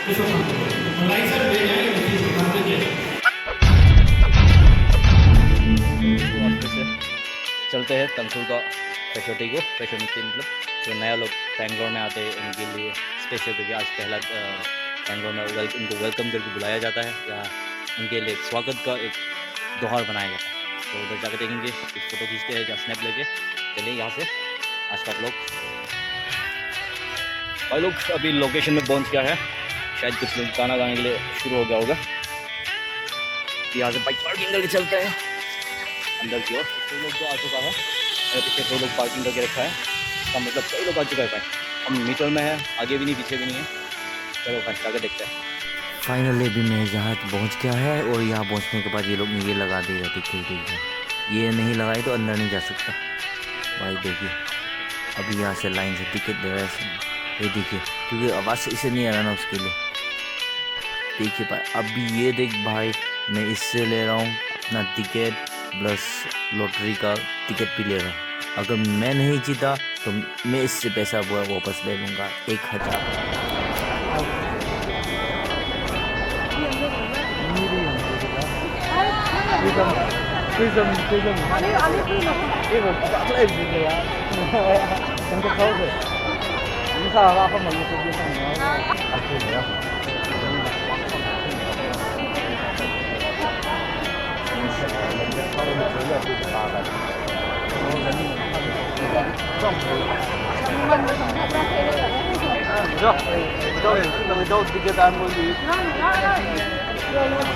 चलते हैं तंगखुल का फैशोटी को, फैशोनिटी मतलब जो नया लोग बैंगलोर में आते हैं उनके लिए स्पेशल करके आज पहला बैंगलोर में उनको वेलकम करके बुलाया जाता है या उनके लिए स्वागत का एक त्योहार बनाया जाता है। तो उधर जाकर देखेंगे, एक फ़ोटो खींचते हैं या स्नैप लेके। चलिए यहाँ से आज का ब्लॉग। भाई लोग अभी लोकेशन में पहुँच गया है, शायद कुछ लोग गाना गाने के लिए शुरू हो गया होगा। यहाँ से बाइक पार्किंग करके चलते हैं अंदर की ओर। कई लोग तो आ चुका है, मेरे पीछे कई लोग पार्किंग करके रखा है, इसका मतलब कई लोग आ चुका है भाई। हम मीटर में है, आगे भी नहीं पीछे भी नहीं है। चलो भाई आगे देखते हैं। फाइनली अभी मैं जहाँ पहुँच गया है और यहाँ पहुँचने के बाद ये लोग ये लगा देगा टिकट। ये नहीं लगाए तो अंदर नहीं जा सकता भाई। देखिए अभी यहाँ से लाइन से टिकट दे रहा है, ये देखिए, क्योंकि आवाज़ इसे नहीं आ रहा ना उसके लिए। देखिए भाई अभी ये देख भाई, मैं इससे ले रहा हूँ अपना टिकट प्लस लॉटरी का टिकट भी ले रहा हूँ। अगर मैं नहीं जीता तो मैं इससे पैसा वापस ले लूँगा 1000।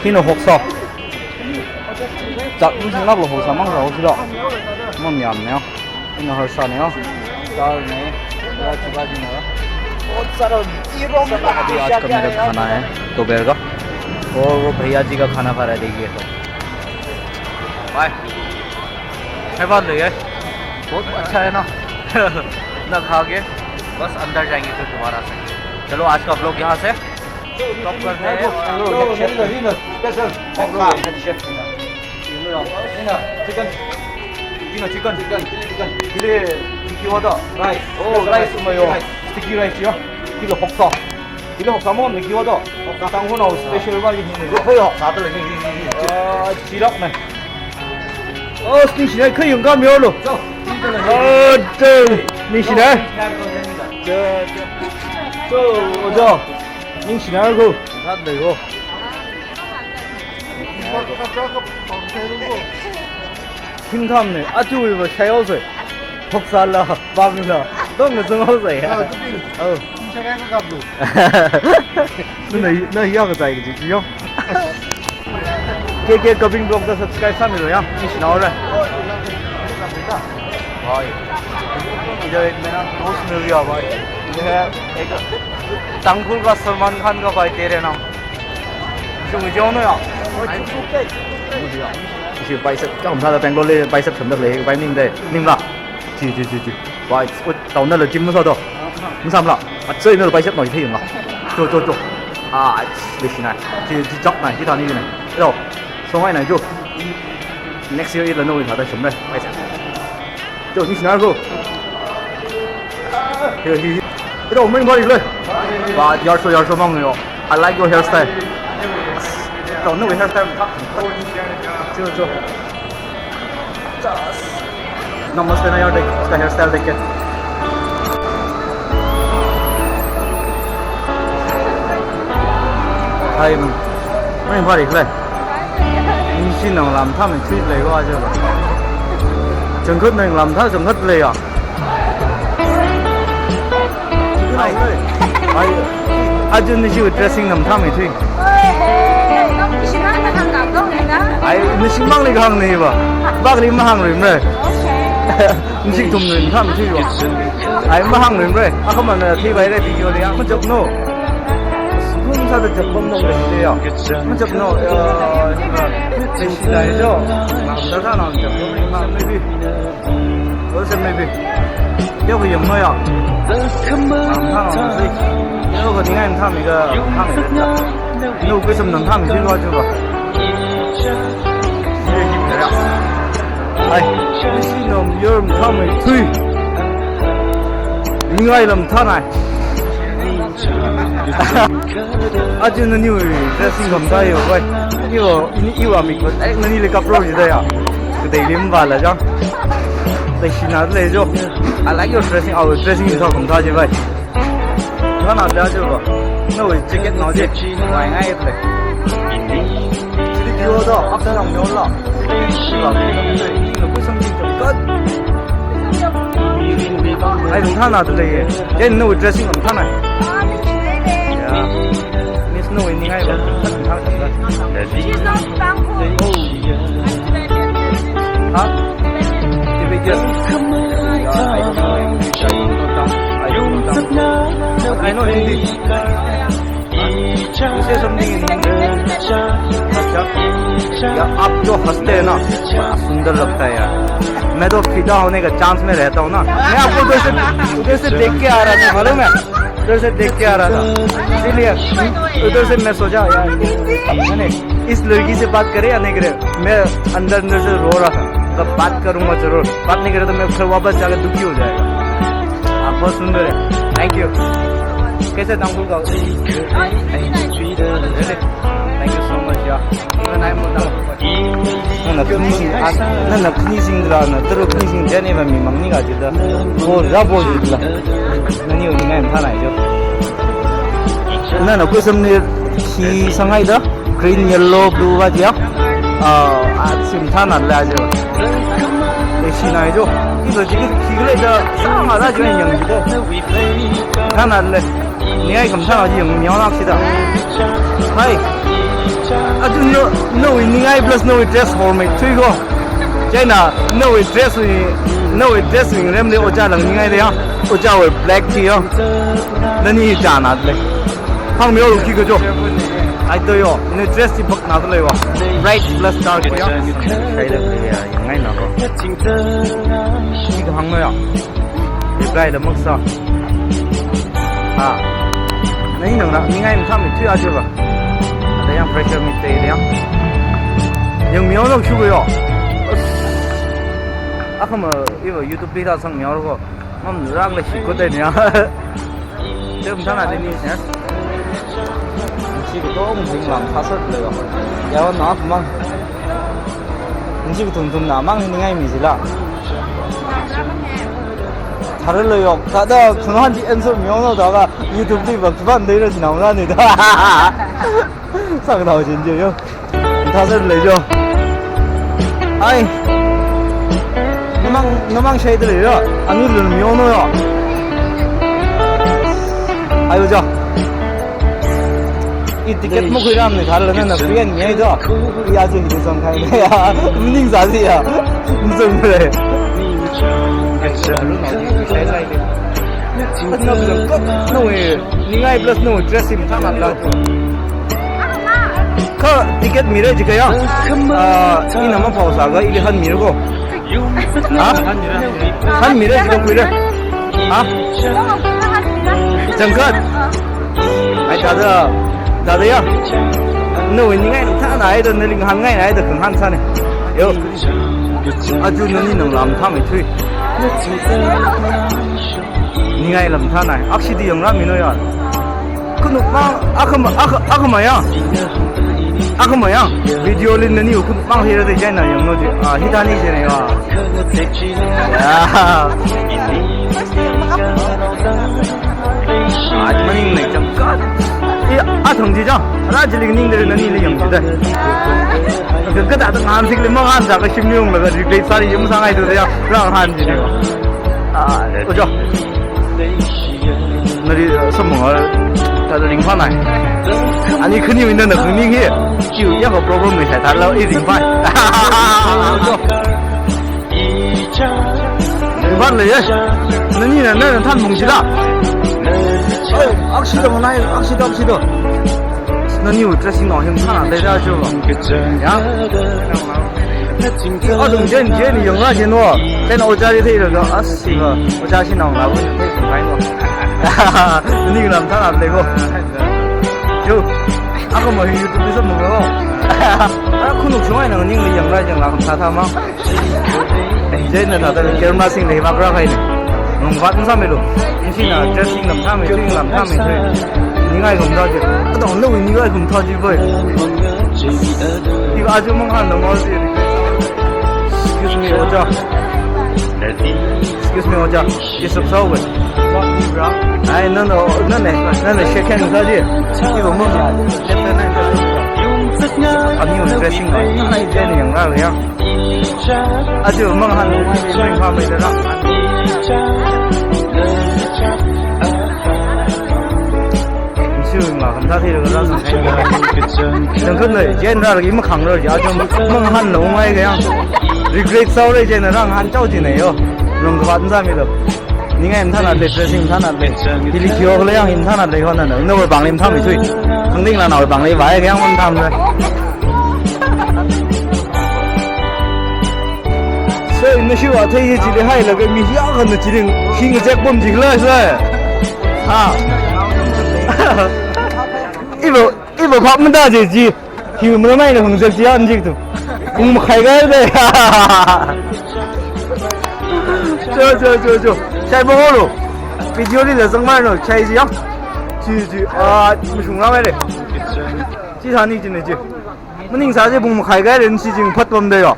Kino hoksa. Chặt cũng nắp là hồ sa măng rồi chứ đó. Măng nhảm này, nó hơi sa này, sao này, ra chụp bao nhiêu nữa? अभी आज का मेरा खाना है दोपहर का, और वो भैया जी का खाना खा रहा है। देखिए तो बाय है बात नहीं है, बहुत अच्छा है ना। ना खा के बस अंदर जाएंगे फिर दोबारा से। चलो आज का ब्लॉग यहाँ से स्टॉप करते हैं। 스티키 라이스요? 이거 혹사. 이거 혹사 먹으면 기워도 땅콩하고 스페셜 가지고 있는 거. 거요. 다들 지럽네. 스티키 라이 거의 영감이요. 저 미시네. 저 미시나고 다들 이거. 힘감네. 아주 이거 샤요스. 혹살라 밥이나. 너무 정하세요. nó hiểu cái gì chứ không? Cái Kevin blog đã subscribe xong rồi nhá, mình nói rồi. Rồi, bây giờ mình đang post video rồi. ये एक तंगखुल का सलमान खान का भाई तेरे नाम जो मुझे ना यार इसे बाइसेप क्या हम था बैंगलोर ले बाइसेप समझ ले बाइ निम दे निम ला जी बाइ वो到那了जिम में तो你啥不啦？这那白色脑皮用了，走啊，没事呢，这找呢，这他那个呢，然后上海呢就 next year 一轮都会他的什么呢？白色，就你去哪个？这我们哪里来？把要说忙没有 ？I like your hairstyle。到那个 hairstyle 就नमस्ते ना यार देख इसका हेयर स्टाइल देख के हाय मैं बारी ले你是能让他们去那个啊？这个整个能让他整个累啊！哎，就那些个 dressing 能他们去。哎，你是忙那个行的吧？忙你忙人没？Mình thùng người tham thi rồi, ai mà hàng người vậy? À không mà thi vậy đây thì vô đi ăn, mình chụp nô, không sao được chụp bông nô đấy à? Mình chụp nô, cái gì này chứ? Làm sao thằng nào chụp nô mình làm maybe, có xem maybe, cái gì mới à? Làm thằng nào gì? Nếu có tiếng Anh tham thì cái tham thì nếu cái什么能tham thì thi qua chưa vậy? Đấy à? Ai, cái gì nó giờ mình tham mình thi, ngay làm thằng này. 아주 너니 드레싱 감사해요. 이거 믿고 딱 너니 를 갑로 이래야. 그때 이름 발라죠. 대신에 레죠. I like your dressing. Our dressing is 감사하지 봐. nó nào ra chưa rồi nó bị chiếc nó gì ngoài ngay vậy đi chưa đó áp lòng nhớ là đi vào nó có something to cut ai dùng thang nào từ đây cái nó dressing dùng thang này miss nó đi ngay rồi thang thang hả thì bây giờ I know Hindi. You say something in English. अच्छा यार आप जो हंसते हैं ना बड़ा सुंदर लगता है यार मैं तो फिदा होने का चांस में रहता हूँ ना मैं आपको उधर से देख के आ रहा था मालूम है उधर से देख के आ रहा था इसीलिए उधर से मैं सोचा यार मैंने इस लड़की से बात करे या नहीं करे मैं अंदर अंदर से रो रहा था तब बात करूंगा जरूर बात नहीं करे तो मैं फिर वापस जाकर दुखी हो जाएगा आप बहुत सुंदर है थैंक यू कैसे दांगुल का Thank you so much ya. Even I'm not na finishing na finishing la na tero finishing jane ba mi mangni ga jida bo ra bo jida na ni ni ngai tha nai jo na ko sam ni hi sangai da green yellow blue ba ja sim tha na la jo le shi nai jo 이거 지금 기글에 저 상하다 지금 영지도 하나를 내가 감사하지 영명합시다 하이 아주 no 네가 plus no dress for me 트이고 제나 no dress рем데 오자랑 네가 돼요 오자월 black tea 너니 자나들 황묘로 기거죠 ai tôi yo ne dress thì bậc nào tôi lấy vào bright plus dark vậy thấy được thì ngay nào rồi cái hàng này à bright là mức sao nãy nữa là ngay mình tham mình chưa chưa vào đây là pressure mình tê đấy nhưng miếng nó chưa rồi không mà 이거 유튜브 비다 상 미어고 맘 누랑을 씻거든요 지금 전화 되니 음식이 너무 지금 안 파서들어요. 야, 나 그만. 음식이 둥둥 나만 ngay mình là. 다를래요. 다다 그만지 엔서 명어다가 유튜브 뒤에 그만 내려지 나오나니다. 상 나오진 줄요. 다들 내죠. 아이. 너만 쉐이들이요. 아니는 명어요. 아유 저. 이 티켓 먹고 이러면 가려면 그냥 얘도 이 아주 무슨 가이야 무닝 자지야 무슨 그래 너왜 네가 플러스 너 드레스 입 다 맞다 그 티켓 미래 지가요 이 남아 파우사가 이게 한 미르고 한 미래 지가 그래 잠깐 아이 다들 너 왜 네가 타 나이도 너링 한 가이 나이도 큰 산에 요 아주 너니 너무 남탐에 트이 네가 남타 나이 악시디 영람 미노야 그 누가 아카마야 비디오를 너니 그 누가 해야 되잖아 영노지 히다니잖아요 아주머니 네 잠깐 동지죠? 라지리 닝들 너니 리 영지다. 그 다도 한식 뭐 한자가 16를 리플레이 살이 영상에 들어야 랑 한지네. 오죠. 너리 선물 다들 링파나. 아니 그니 있는 너 그니기 주 약간 프로그램이 잘 달라 이 링파. 오죠. 링파를 너니는 너는 탄 몽지다. 악시도 뭐나요? 악시도. 너니 왜 드레싱 나와? 형 하나 내자 줘. 야. 동전 영화지 너. 내가 오자리 되이러가 아씨가 오자시 나오나 보니 되게 많이 너. 너니 그럼 하나 안 되고. 요. 아까 뭐 유튜브에서 먹어. 큰옥 중앙에 너니 영화지 나가 사타마. 이제는 다들 결마싱 내가 그러가 있네. 龙发东上面路，你现在这新冷他们，新冷他们去，你爱怎么着去？不懂路你爱怎么着去不？이거 아주 멍한 넘어지. Excuse me, 오자. Excuse me, 오자. Just observe it. 아이, 너는 shake hand 사지. 이거 멍. 아니, 오늘 드레싱 거. 하나 이제는 영광 그냥. 아주 멍한 넘어지. 화면 되나? mà không thấy được đó đừng có người trên ra là cái mức hàng rồi giá cho mong hắn nấu ngay cái regret sau đây trên là rằng hắn cháu gì này yo lòng các bạn ra mới được những em thân là để dressing thân là để thì đi chiều lấy hàng thân là để hơn là nữa đâu bằng em tham thì thôi khẳng định là nào bằng lấy vải cái ông tham rồi所以那时候他也记得还那个米亚可能记得听个在bomb几了是吧啊이거 밥만 다 되지. 기분만 많이 흥적지 않지도. 뭐 가야 돼. 잘 먹어로. 비디오리는 정말로 차이지요. 지지 아 무슨 말이래. 지산이 지내지. 뭐닝 사제 보면 가야 되는 시즌 팟범대요.